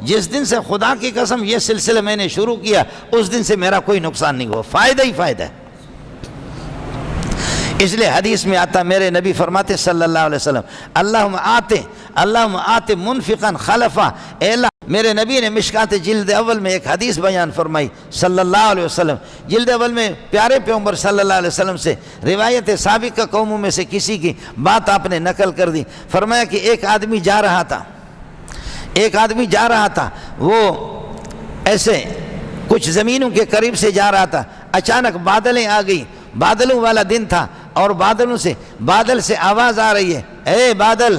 جس دن سے خدا کی قسم یہ سلسلہ میں نے شروع کیا اس دن سے میرا کوئی نقصان نہیں ہوا، فائدہ ہی فائدہ ہے۔ اس لیے حدیث میں آتا میرے نبی فرماتے صلی اللہ علیہ وسلم اللہم آتے منفقا خلفا، اے اللہ، میرے نبی نے مشکات جلد اول میں ایک حدیث بیان فرمائی صلی اللہ علیہ وسلم۔ جلد اول میں پیارے پیغمبر صلی اللہ علیہ وسلم سے روایت سابقہ قوموں میں سے کسی کی بات آپ نے نقل کر دی۔ فرمایا کہ ایک آدمی جا رہا تھا، وہ ایسے کچھ زمینوں کے قریب سے جا رہا تھا، اچانک بادلیں آ گئی، بادلوں والا دن تھا، اور بادل سے آواز آ رہی ہے، اے بادل،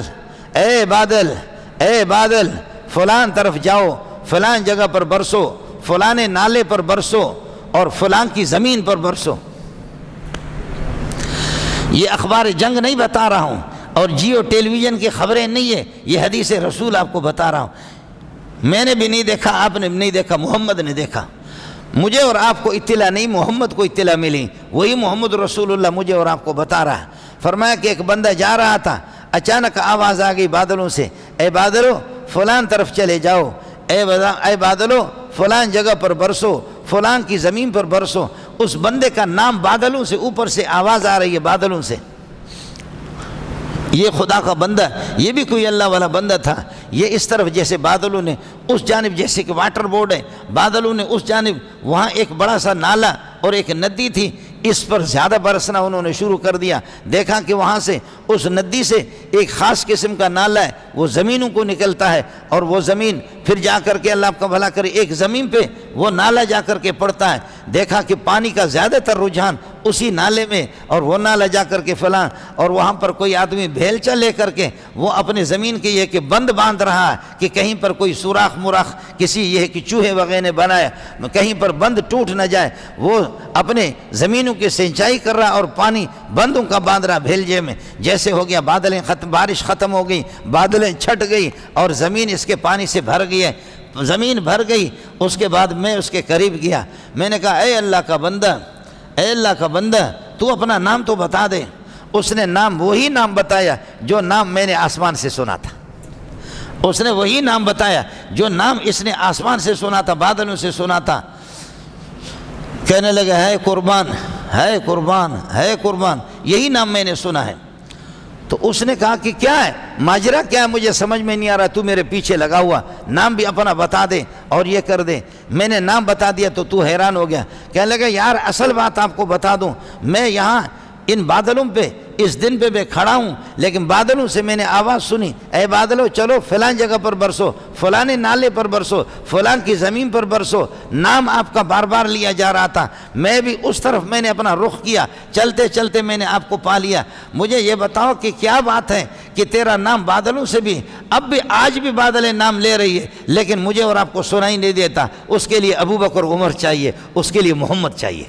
اے بادل، اے بادل، فلان طرف جاؤ، فلان جگہ پر برسو، فلانے نالے پر برسو، اور فلان کی زمین پر برسو۔ یہ اخبار جنگ نہیں بتا رہا ہوں، اور جیو ٹیلی ویژن کی خبریں نہیں ہے، یہ حدیث رسول آپ کو بتا رہا ہوں۔ میں نے بھی نہیں دیکھا، آپ نے بھی نہیں دیکھا، محمد نے دیکھا۔ مجھے اور آپ کو اطلاع نہیں، محمد کو اطلاع ملی، وہی محمد رسول اللہ مجھے اور آپ کو بتا رہا ہے۔ فرمایا کہ ایک بندہ جا رہا تھا، اچانک آواز آ گئی بادلوں سے، اے بادلو فلان طرف چلے جاؤ، اے بادلو فلان جگہ پر برسو، فلان کی زمین پر برسو۔ اس بندے کا نام بادلوں سے، اوپر سے آواز آ رہی ہے بادلوں سے۔ یہ خدا کا بندہ، یہ بھی کوئی اللہ والا بندہ تھا۔ یہ اس طرف جیسے بادلوں نے اس جانب، جیسے کہ واٹر بورڈ ہے، بادلوں نے اس جانب، وہاں ایک بڑا سا نالا اور ایک ندی تھی، اس پر زیادہ برسنا انہوں نے شروع کر دیا۔ دیکھا کہ وہاں سے اس ندی سے ایک خاص قسم کا نالا ہے، وہ زمینوں کو نکلتا ہے، اور وہ زمین پھر جا کر کے، اللہ آپ کا بھلا کرے، ایک زمین پہ وہ نالا جا کر کے پڑتا ہے۔ دیکھا کہ پانی کا زیادہ تر رجحان اسی نالے میں، اور وہ نالا جا کر کے فلاں، اور وہاں پر کوئی آدمی بھیلچا لے کر کے وہ اپنے زمین کے یہ کہ بند باندھ رہا ہے کہ کہیں پر کوئی سوراخ مراخ کسی یہ کہ چوہے وغیرہ نے بنایا، کہیں پر بند ٹوٹ نہ جائے، وہ اپنے زمینوں کی سینچائی کر رہا اور پانی بندوں کا باندھ رہا بھیلجے میں۔ جیسے ہو گیا بادلیں ختم، بارش ختم ہو گئی، بادلیں چھٹ گئی اور زمین اس کے پانی سے بھر گئی ہے، زمین بھر گئی۔ اس کے بعد میں اس کے قریب گیا، میں نے کہا اے اللہ کا بندہ، اے اللہ کا بندہ، تو اپنا نام تو بتا دے۔ اس نے نام، وہی نام بتایا جو نام میں نے آسمان سے سنا تھا۔ اس نے وہی نام بتایا جو نام اس نے آسمان سے سنا تھا، بادلوں سے سنا تھا۔ کہنے لگا ہے قربان، ہے قربان، ہے قربان، یہی نام میں نے سنا ہے۔ تو اس نے کہا کہ کیا ہے ماجرا، کیا ہے، مجھے سمجھ میں نہیں آ رہا، تو میرے پیچھے لگا ہوا، نام بھی اپنا بتا دے اور یہ کر دے۔ میں نے نام بتا دیا تو حیران ہو گیا، کہنے لگا یار اصل بات آپ کو بتا دوں، میں یہاں ان بادلوں پہ، اس دن پہ میں کھڑا ہوں، لیکن بادلوں سے میں نے آواز سنی، اے بادلوں چلو فلان جگہ پر برسو، فلانے نالے پر برسو، فلان کی زمین پر برسو۔ نام آپ کا بار بار لیا جا رہا تھا، میں بھی اس طرف میں نے اپنا رخ کیا، چلتے چلتے میں نے آپ کو پا لیا۔ مجھے یہ بتاؤ کہ کیا بات ہے کہ تیرا نام بادلوں سے بھی، اب بھی آج بھی بادلیں نام لے رہی ہے، لیکن مجھے اور آپ کو سنائی نہیں دیتا۔ اس کے لیے ابو بکر عمر چاہیے، اس کے لیے محمد چاہیے۔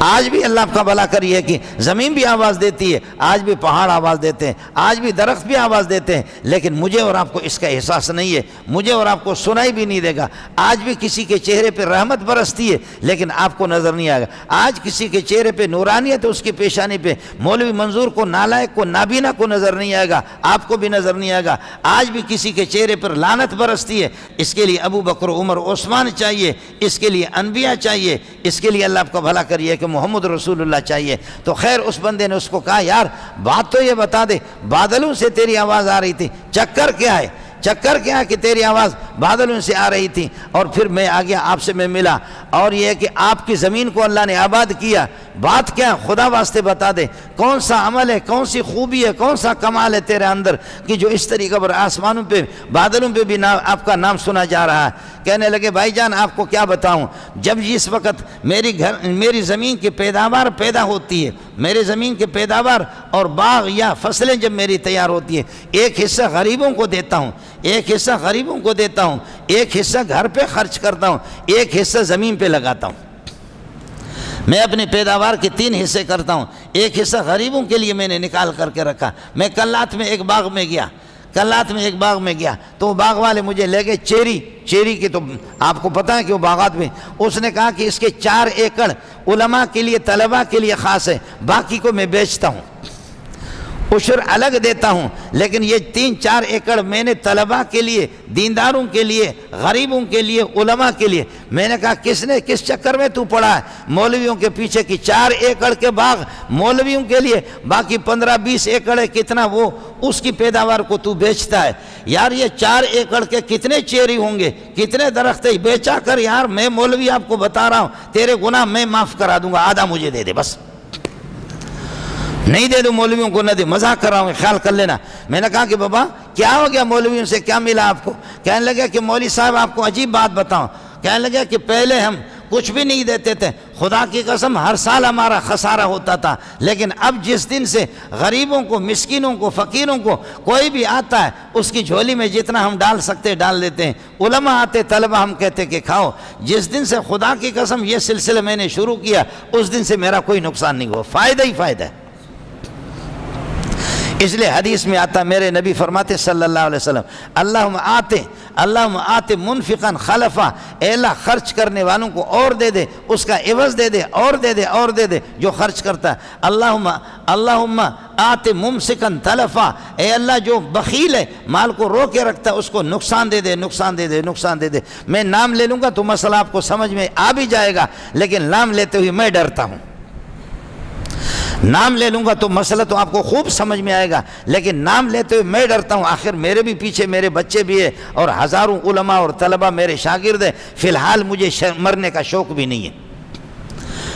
آج بھی اللہ آپ کا بھلا کریے کہ زمین بھی آواز دیتی ہے، آج بھی پہاڑ آواز دیتے ہیں، آج بھی درخت بھی آواز دیتے ہیں، لیکن مجھے اور آپ کو اس کا احساس نہیں ہے، مجھے اور آپ کو سنائی بھی نہیں دے گا۔ آج بھی کسی کے چہرے پہ رحمت برستی ہے، لیکن آپ کو نظر نہیں آئے گا۔ آج کسی کے چہرے پہ نورانیت ہے، اس کی پیشانی پہ، مولوی منظور کو، نالائق کو، نابینا کو نظر نہیں آئے گا، آپ کو بھی نظر نہیں آئے گا۔ آج بھی کسی کے چہرے پر لعنت برستی ہے، اس کے لیے ابو بکر، عمر، عثمان چاہیے، اس کے لیے انبیاء چاہیے، اس کے لیے اللہ آپ کا بھلا کریے کہ محمد رسول اللہ چاہیے۔ تو خیر اس بندے نے اس کو کہا یار بات تو یہ بتا دے، بادلوں سے تیری آواز آ رہی تھی، چکر کیا ہے، چکر کیا ہے کہ تیری آواز بادلوں سے آ رہی تھی؟ اور پھر میں آ گیا، آپ سے میں ملا، اور یہ کہ آپ کی زمین کو اللہ نے آباد کیا، بات کیا خدا واسطے بتا دے، کون سا عمل ہے، کون سی خوبی ہے، کون سا کمال ہے تیرے اندر کہ جو اس طریقے پر آسمانوں پہ، بادلوں پہ بھی آپ کا نام سنا جا رہا ہے۔ کہنے لگے بھائی جان آپ کو کیا بتاؤں، جب جس وقت میری زمین کی پیداوار پیدا ہوتی ہے، میرے زمین کی پیداوار اور باغ یا فصلیں جب میری تیار ہوتی ہے، ایک حصہ غریبوں کو دیتا ہوں، ایک حصہ غریبوں کو دیتا ہوں، ایک حصہ گھر پہ خرچ کرتا ہوں، ایک حصہ زمین پہ لگاتا ہوں۔ میں اپنی پیداوار کے 3 حصے کرتا ہوں، ایک حصہ غریبوں کے لیے میں نے نکال کر کے رکھا۔ میں کلات میں ایک باغ میں گیا، تو وہ باغ والے مجھے لے گئے چیری کی، تو آپ کو پتہ ہے کہ وہ باغات میں، اس نے کہا کہ اس کے 4 ایکڑ علماء کے لیے، طلباء کے لیے خاص ہے، باقی کو میں بیچتا ہوں۔ عشر الگ دیتا ہوں، لیکن یہ 3-4 ایکڑ میں نے طلباء کے لیے، دینداروں کے لیے، غریبوں کے لیے، علماء کے لیے۔ میں نے کہا کس چکر میں تو پڑا ہے؟ مولویوں کے پیچھے کی 4 ایکڑ کے باغ مولویوں کے لیے، باقی 15-20 ایکڑ ہے کتنا وہ اس کی پیداوار کو تو بیچتا ہے۔ یار یہ 4 ایکڑ کے کتنے چیری ہوں گے، کتنے درخت ہے، بیچا کر یار، میں مولوی آپ کو بتا رہا ہوں، تیرے گناہ میں معاف کرا دوں گا، آدھا مجھے دے دے بس۔ نہیں دے دوں مولویوں کو، نہ دے، مذاق کر رہا ہوں، خیال کر لینا۔ میں نے کہا کہ بابا کیا ہو گیا، مولویوں سے کیا ملا آپ کو؟ کہنے لگا کہ مولوی صاحب آپ کو عجیب بات بتاؤں۔ کہنے لگا کہ پہلے ہم کچھ بھی نہیں دیتے تھے، خدا کی قسم ہر سال ہمارا خسارہ ہوتا تھا، لیکن اب جس دن سے غریبوں کو، مسکینوں کو، فقیروں کو کوئی بھی آتا ہے اس کی جھولی میں جتنا ہم ڈال سکتے ڈال دیتے ہیں۔ علماء آتے، طلبہ، ہم کہتے کہ کھاؤ۔ جس دن سے خدا کی قسم یہ سلسلہ میں نے شروع کیا اس دن سے میرا کوئی نقصان نہیں ہوا، فائدہ ہی فائدہ ہے۔ اس لیے حدیث میں آتا، میرے نبی فرماتے صلی اللہ علیہ وسلم، اللہم آتے منفقاً خلفا، اے اللہ خرچ کرنے والوں کو اور دے دے، اس کا عوض دے دے، اور دے دے، اور دے دے جو خرچ کرتا ہے۔ اللہم آتے ممسکاً تلفا، اے اللہ جو بخیل ہے، مال کو رو کے رکھتا ہے، اس کو نقصان دے دے، نقصان دے دے، نقصان دے دے۔ میں نام لے لوں گا تو مسئلہ آپ کو سمجھ میں آ بھی جائے گا، لیکن نام لیتے ہوئے میں ڈرتا ہوں۔ نام لے لوں گا تو مسئلہ تو آپ کو خوب سمجھ میں آئے گا، لیکن نام لیتے ہوئے میں ڈرتا ہوں، آخر میرے بھی پیچھے میرے بچے بھی ہیں اور ہزاروں علماء اور طلباء میرے شاگرد ہیں۔ فی الحال مجھے مرنے کا شوق بھی نہیں ہے،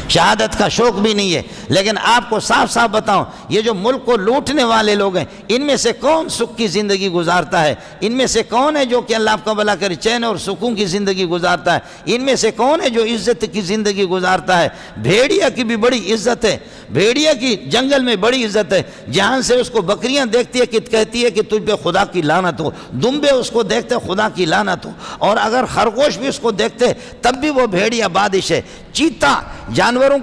شہادت کا شوق بھی نہیں ہے، لیکن آپ کو صاف صاف بتاؤں، یہ جو ملک کو لوٹنے والے لوگ ہیں، ان میں سے کون سکھ کی زندگی گزارتا ہے؟ ان میں سے کون ہے جو کہ اللہ آپ کا بھلا کرے چین اور سکون کی زندگی گزارتا ہے؟ ان میں سے کون ہے جو عزت کی زندگی گزارتا ہے؟ بھیڑیا کی بھی بڑی عزت ہے، بھیڑیا کی جنگل میں بڑی عزت ہے، جہاں سے اس کو بکریاں دیکھتی ہے کہ کہتی ہے کہ تجھ پہ خدا کی لعنت ہو، دمبے اس کو دیکھتے خدا کی لعنت ہو، اور اگر خرگوش بھی اس کو دیکھتے تب بھی وہ بھیڑیا بادش ہے۔ چیتا جانوروں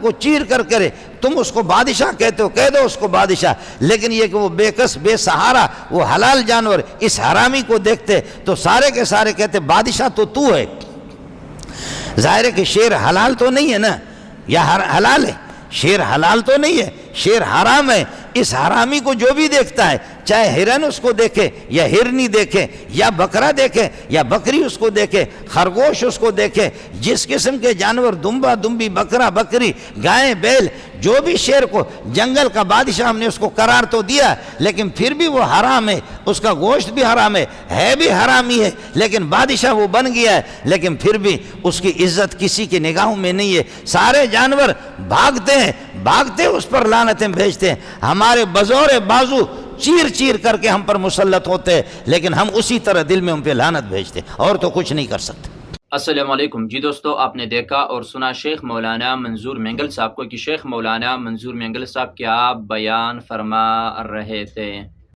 کو چیر کر کرے، تم اس کو بادشاہ کہتے ہو، کہہ دو اس کو بادشاہ، لیکن یہ کہ وہ بے کس بے سہارا وہ حلال جانور اس حرامی کو دیکھتے تو سارے کے سارے کہتے بادشاہ تو ہے۔ ظاہر ہے کہ شیر حلال تو نہیں ہے نا، یا حلال ہے؟ شیر حلال تو نہیں ہے، شیر حرام ہے۔ اس حرامی کو جو بھی دیکھتا ہے، چاہے ہرن اس کو دیکھے یا ہرنی دیکھے، یا بکرا دیکھے یا بکری اس کو دیکھے، خرگوش اس کو دیکھے، جس قسم کے جانور، دمبا دمبی، بکرا بکری، گائے بیل، جو بھی شیر کو جنگل کا بادشاہ ہم نے اس کو قرار تو دیا، لیکن پھر بھی وہ حرام ہے، اس کا گوشت بھی حرام ہے بھی حرامی ہے، لیکن بادشاہ وہ بن گیا ہے، لیکن پھر بھی اس کی عزت کسی کی نگاہوں میں نہیں ہے۔ سارے جانور بھاگتے ہیں، اس پر لعنتیں بھیجتے ہیں، ہمارے بزور بازو چیر چیر کر کے ہم پر مسلط ہوتے ہیں، لیکن ہم اسی طرح دل میں ان پہ لعنت بھیجتے ہیں، اور تو کچھ نہیں کر سکتے۔ السلام علیکم جی دوستو، آپ نے دیکھا اور سنا شیخ مولانا منظور مینگل صاحب کو کہ شیخ مولانا منظور مینگل صاحب کیا بیان فرما رہے تھے۔